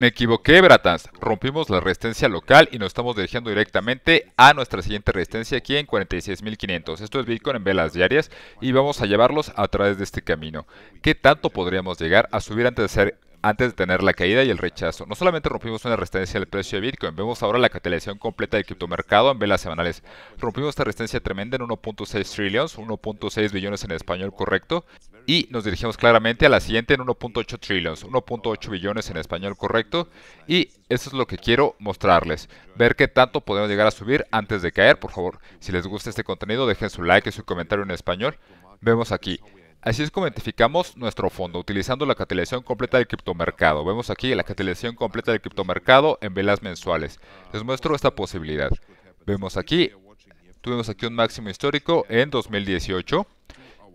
Me equivoqué, Bratans. Rompimos la resistencia local y nos estamos dirigiendo directamente a nuestra siguiente resistencia aquí en 46.500. Esto es Bitcoin en velas diarias y vamos a llevarlos a través de este camino. ¿Qué tanto podríamos llegar a subir antes de tener la caída y el rechazo? No solamente rompimos una resistencia del precio de Bitcoin, vemos ahora la capitalización completa del criptomercado en velas semanales. Rompimos esta resistencia tremenda en 1.6 trillions, 1.6 billones en español correcto, y nos dirigimos claramente a la siguiente en 1.8 trillions, 1.8 billones en español correcto, y eso es lo que quiero mostrarles, ver qué tanto podemos llegar a subir antes de caer. Por favor, si les gusta este contenido, dejen su like y su comentario en español. Vemos aquí. Así es como identificamos nuestro fondo, utilizando la catalización completa del criptomercado. Vemos aquí la catalización completa del criptomercado en velas mensuales. Les muestro esta posibilidad. Vemos aquí, tuvimos aquí un máximo histórico en 2018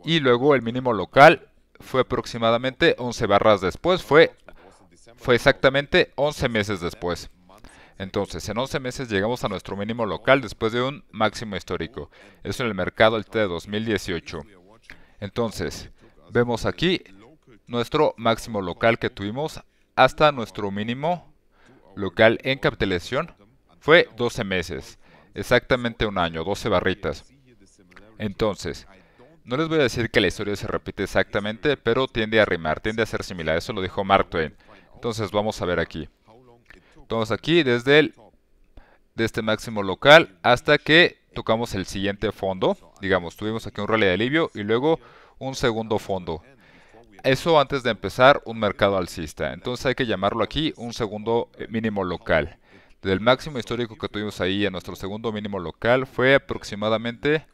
y luego el mínimo local fue aproximadamente 11 barras después, fue exactamente 11 meses después. Entonces, en 11 meses llegamos a nuestro mínimo local después de un máximo histórico. Eso en el mercado el T de 2018. Entonces, vemos aquí nuestro máximo local que tuvimos hasta nuestro mínimo local en capitalización. Fue 12 meses, exactamente un año, 12 barritas. Entonces, no les voy a decir que la historia se repite exactamente, pero tiende a rimar, tiende a ser similar. Eso lo dijo Mark Twain. Entonces, vamos a ver aquí. Vamos aquí desde este máximo local hasta que tocamos el siguiente fondo. Digamos, tuvimos aquí un rally de alivio y luego un segundo fondo. Eso antes de empezar un mercado alcista. Entonces hay que llamarlo aquí un segundo mínimo local. Desde el máximo histórico que tuvimos ahí en nuestro segundo mínimo local fue aproximadamente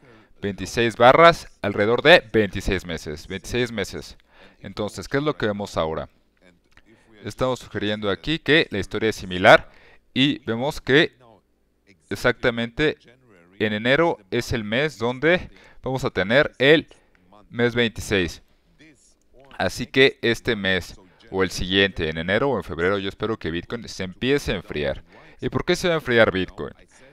26 barras, alrededor de 26 meses. 26 meses. Entonces, ¿qué es lo que vemos ahora? Estamos sugiriendo aquí que la historia es similar y vemos que exactamente en enero es el mes donde vamos a tener el mes 26. Así que este mes o el siguiente, en enero o en febrero, yo espero que Bitcoin se empiece a enfriar. ¿Y por qué se va a enfriar Bitcoin?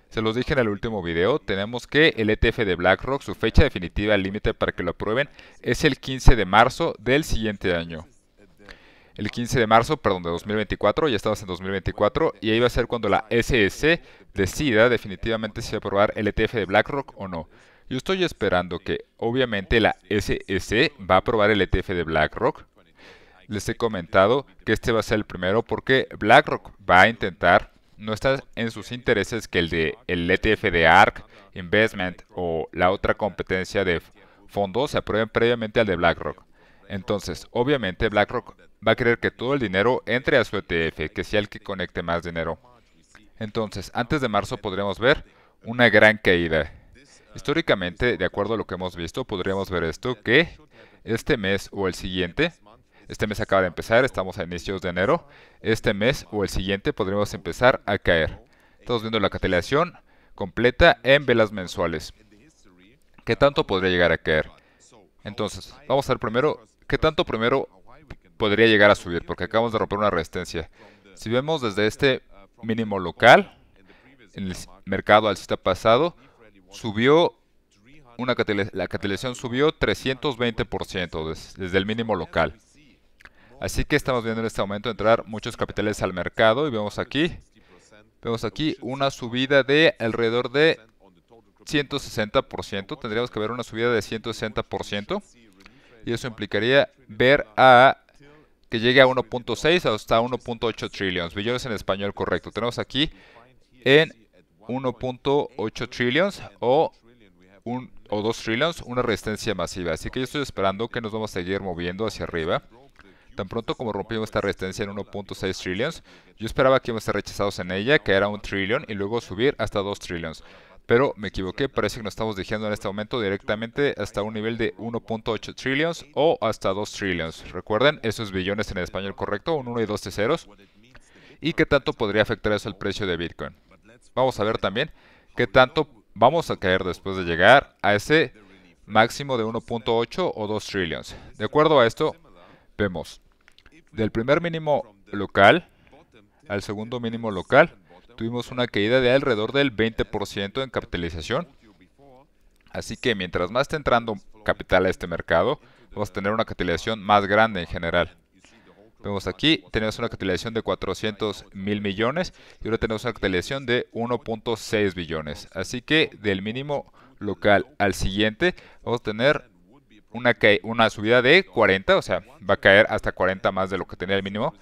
Se los dije en el último video, tenemos que el ETF de BlackRock, su fecha definitiva límite para que lo aprueben, es el 15 de marzo del siguiente año. El 15 de marzo, perdón, de 2024, ya estamos en 2024, y ahí va a ser cuando la SEC decida definitivamente si va a aprobar el ETF de BlackRock o no. Yo estoy esperando que, obviamente, la SEC va a aprobar el ETF de BlackRock. Les he comentado que este va a ser el primero porque BlackRock va a intentar, no está en sus intereses que el ETF de ARK Investment o la otra competencia de fondos se aprueben previamente al de BlackRock. Entonces, obviamente, BlackRock va a querer que todo el dinero entre a su ETF, que sea el que conecte más dinero. Entonces, antes de marzo podríamos ver una gran caída. Históricamente, de acuerdo a lo que hemos visto, podríamos ver esto, que este mes o el siguiente, este mes acaba de empezar, estamos a inicios de enero, este mes o el siguiente podríamos empezar a caer. Estamos viendo la catalización completa en velas mensuales. ¿Qué tanto podría llegar a caer? Entonces, vamos a ver primero, ¿qué tanto primero podría llegar a subir? Porque acabamos de romper una resistencia. Si vemos desde este mínimo local, en el mercado alcista pasado, subió la catalización subió 320% desde el mínimo local. Así que estamos viendo en este momento entrar muchos capitales al mercado y vemos aquí una subida de alrededor de 160%. Tendríamos que ver una subida de 160% y eso implicaría ver que llegue a 1.6 hasta 1.8 trillions, billones en español correcto. Tenemos aquí en 1.8 trillions o 2 trillions una resistencia masiva. Así que yo estoy esperando que nos vamos a seguir moviendo hacia arriba. Tan pronto como rompimos esta resistencia en 1.6 trillions, yo esperaba que íbamos a estar rechazados en ella, que era 1 trillion, y luego subir hasta 2 trillions. Pero me equivoqué, parece que nos estamos dirigiendo en este momento directamente hasta un nivel de 1.8 trillions o hasta 2 trillions. Recuerden, esos billones en el español correcto, un 1 y 2 de ceros. ¿Y qué tanto podría afectar eso al precio de Bitcoin? Vamos a ver también qué tanto vamos a caer después de llegar a ese máximo de 1.8 o 2 trillions. De acuerdo a esto, vemos del primer mínimo local al segundo mínimo local, tuvimos una caída de alrededor del 20% en capitalización. Así que mientras más esté entrando capital a este mercado, vamos a tener una capitalización más grande en general. Vemos aquí, tenemos una capitalización de 400.000 millones y ahora tenemos una capitalización de 1.6 billones. Así que del mínimo local al siguiente vamos a tener una subida de 40, o sea, va a caer hasta 40 más de lo que tenía el mínimo.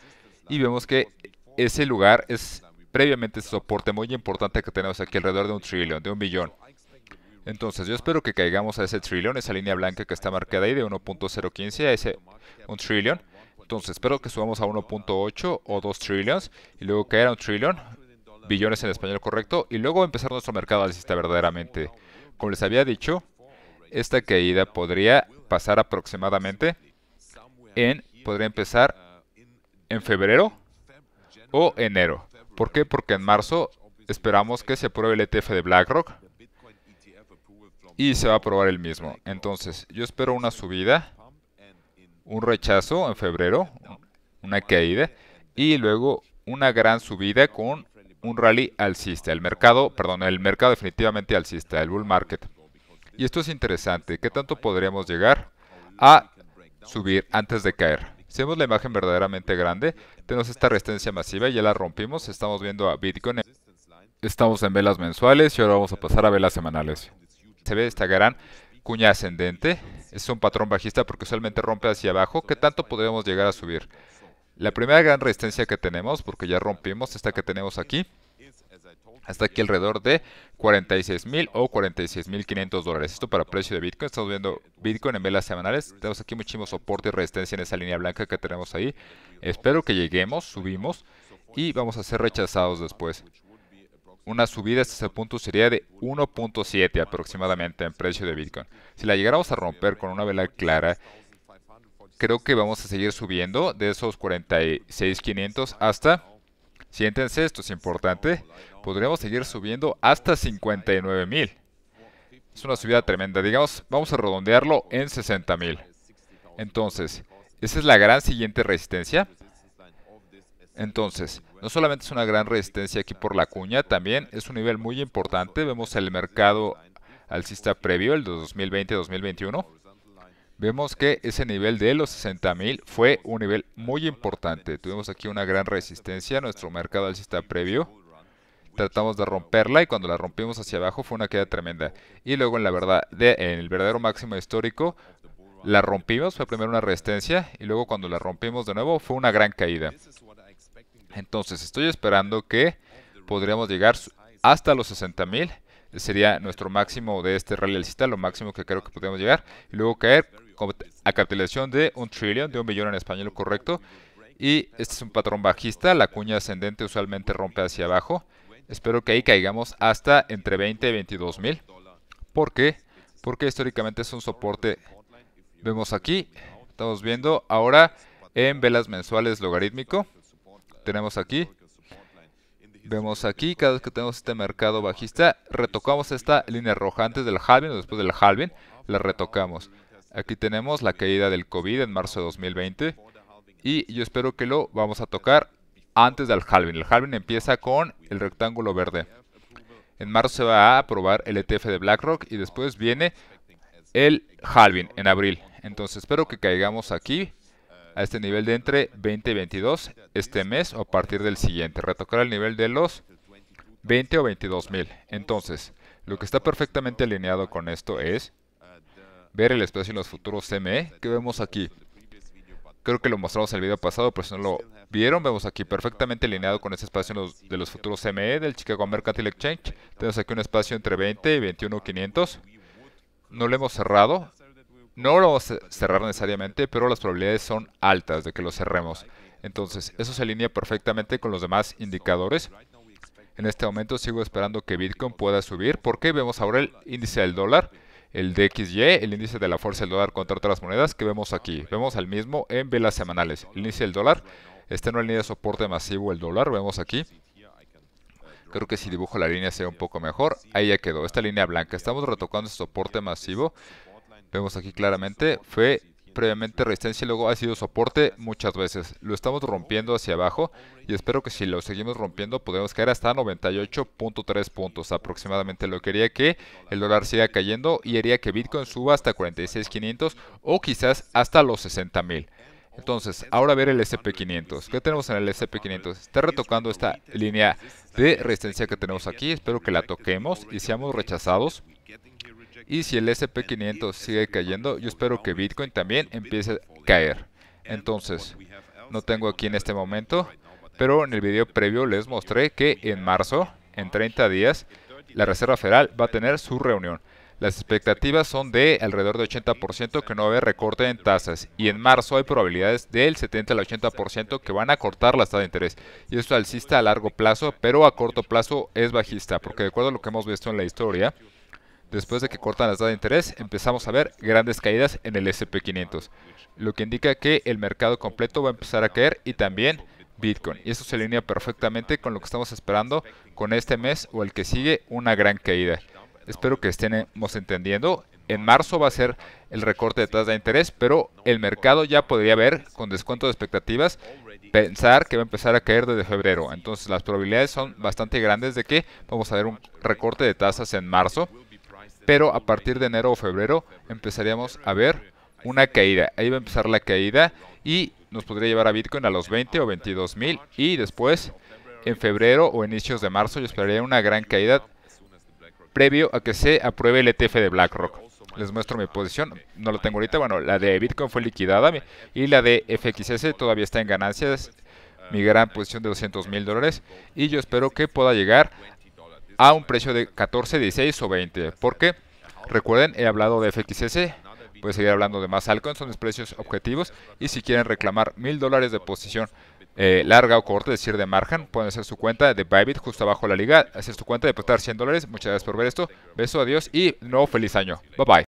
Y vemos que ese lugar es previamente ese soporte muy importante que tenemos aquí alrededor de un trillón, de un billón. Entonces yo espero que caigamos a ese trillón, esa línea blanca que está marcada ahí de 1.015 a ese un trillón. Entonces espero que subamos a 1.8 o 2 trillones y luego caer a un trillón, billones en español correcto, y luego empezar nuestro mercado alcista verdaderamente. Como les había dicho, esta caída podría pasar aproximadamente podría empezar en febrero o enero. ¿Por qué? Porque en marzo esperamos que se apruebe el ETF de BlackRock y se va a aprobar el mismo. Entonces, yo espero una subida, un rechazo en febrero, una caída, y luego una gran subida con un rally alcista. El mercado definitivamente alcista, el bull market. Y esto es interesante. ¿Qué tanto podríamos llegar a subir antes de caer? Si vemos la imagen verdaderamente grande, tenemos esta resistencia masiva y ya la rompimos. Estamos viendo a Bitcoin. Estamos en velas mensuales y ahora vamos a pasar a velas semanales. Se ve esta gran cuña ascendente. Es un patrón bajista porque usualmente rompe hacia abajo. ¿Qué tanto podríamos llegar a subir? La primera gran resistencia que tenemos, porque ya rompimos esta que tenemos aquí, hasta aquí alrededor de 46.000 o 46.500 dólares. Esto para precio de Bitcoin. Estamos viendo Bitcoin en velas semanales. Tenemos aquí muchísimo soporte y resistencia en esa línea blanca que tenemos ahí. Espero que lleguemos, subimos y vamos a ser rechazados después. Una subida hasta ese punto sería de 1.7 aproximadamente en precio de Bitcoin. Si la llegáramos a romper con una vela clara, creo que vamos a seguir subiendo de esos 46.500 hasta, siéntense, esto es importante, podríamos seguir subiendo hasta 59.000. Es una subida tremenda, digamos, vamos a redondearlo en 60.000. Entonces, esa es la gran siguiente resistencia. Entonces, no solamente es una gran resistencia aquí por la cuña, también es un nivel muy importante. Vemos el mercado alcista previo, el de 2020-2021. Vemos que ese nivel de los 60.000 fue un nivel muy importante. Tuvimos aquí una gran resistencia, nuestro mercado alcista previo. Tratamos de romperla y cuando la rompimos hacia abajo fue una caída tremenda. Y luego en el verdadero máximo histórico, la rompimos, fue primero una resistencia y luego cuando la rompimos de nuevo fue una gran caída. Entonces estoy esperando que podríamos llegar hasta los 60.000. Sería nuestro máximo de este rally alcista, lo máximo que creo que podríamos llegar. Y luego caer a capitalización de un trillón, de un billón en español correcto. Y este es un patrón bajista, la cuña ascendente usualmente rompe hacia abajo. Espero que ahí caigamos hasta entre 20 y 22.000. ¿Por qué? Porque históricamente es un soporte. Vemos aquí, estamos viendo ahora en velas mensuales logarítmico. Tenemos aquí, vemos aquí, cada vez que tenemos este mercado bajista, retocamos esta línea roja antes del halving o después del halving, la retocamos. Aquí tenemos la caída del COVID en marzo de 2020 y yo espero que lo vamos a tocar antes del halving. El halving empieza con el rectángulo verde. En marzo se va a aprobar el ETF de BlackRock y después viene el halving en abril. Entonces espero que caigamos aquí a este nivel de entre 20 y 22 este mes o a partir del siguiente. Retocar el nivel de los 20 o 22.000. Entonces, lo que está perfectamente alineado con esto es ver el espacio en los futuros CME que vemos aquí. Creo que lo mostramos en el video pasado, pero si no lo vieron, vemos aquí perfectamente alineado con ese espacio de los futuros CME del Chicago Mercantile Exchange. Tenemos aquí un espacio entre 20 y 21.500. No lo hemos cerrado. No lo vamos a cerrar necesariamente, pero las probabilidades son altas de que lo cerremos. Entonces, eso se alinea perfectamente con los demás indicadores. En este momento sigo esperando que Bitcoin pueda subir, porque vemos ahora el índice del dólar, el DXY, el índice de la fuerza del dólar contra otras monedas que vemos aquí. Vemos al mismo en velas semanales. El índice del dólar está en una línea de soporte masivo, el dólar, vemos aquí. Creo que si dibujo la línea sea un poco mejor. Ahí ya quedó, esta línea blanca. Estamos retocando ese soporte masivo. Vemos aquí claramente, fue previamente resistencia y luego ha sido soporte muchas veces. Lo estamos rompiendo hacia abajo y espero que si lo seguimos rompiendo podemos caer hasta 98.3 puntos aproximadamente. Lo que haría que el dólar siga cayendo y haría que Bitcoin suba hasta 46.500 o quizás hasta los 60.000. Entonces, ahora ver el SP500. ¿Qué tenemos en el SP500? Está retocando esta línea de resistencia que tenemos aquí. Espero que la toquemos y seamos rechazados. Y si el SP500 sigue cayendo, yo espero que Bitcoin también empiece a caer. Entonces, no tengo aquí en este momento, pero en el video previo les mostré que en marzo, en 30 días, la Reserva Federal va a tener su reunión. Las expectativas son de alrededor de 80% que no va a haber recorte en tasas. Y en marzo hay probabilidades del 70 al 80% que van a cortar la tasa de interés. Y esto alcista a largo plazo, pero a corto plazo es bajista. Porque de acuerdo a lo que hemos visto en la historia, después de que cortan la tasa de interés, empezamos a ver grandes caídas en el SP500. Lo que indica que el mercado completo va a empezar a caer y también Bitcoin. Y eso se alinea perfectamente con lo que estamos esperando con este mes o el que sigue, una gran caída. Espero que estemos entendiendo. En marzo va a ser el recorte de tasa de interés, pero el mercado ya podría ver, con descuento de expectativas, pensar que va a empezar a caer desde febrero. Entonces las probabilidades son bastante grandes de que vamos a ver un recorte de tasas en marzo, pero a partir de enero o febrero empezaríamos a ver una caída. Ahí va a empezar la caída y nos podría llevar a Bitcoin a los 20 o 22 mil, y después en febrero o inicios de marzo yo esperaría una gran caída previo a que se apruebe el ETF de BlackRock. Les muestro mi posición, no lo tengo ahorita, bueno, la de Bitcoin fue liquidada y la de FXS todavía está en ganancias, mi gran posición de $200,000, y yo espero que pueda llegar a un precio de 14, 16 o 20, porque recuerden, he hablado de FXS, voy a seguir hablando de más altcoins, son mis precios objetivos, y si quieren reclamar $1,000 de posición larga o corta, es decir, de margen, pueden hacer su cuenta de Bybit justo abajo de la liga, hacer su cuenta, depositar $100. Muchas gracias por ver esto, beso, adiós y de nuevo feliz año, bye bye.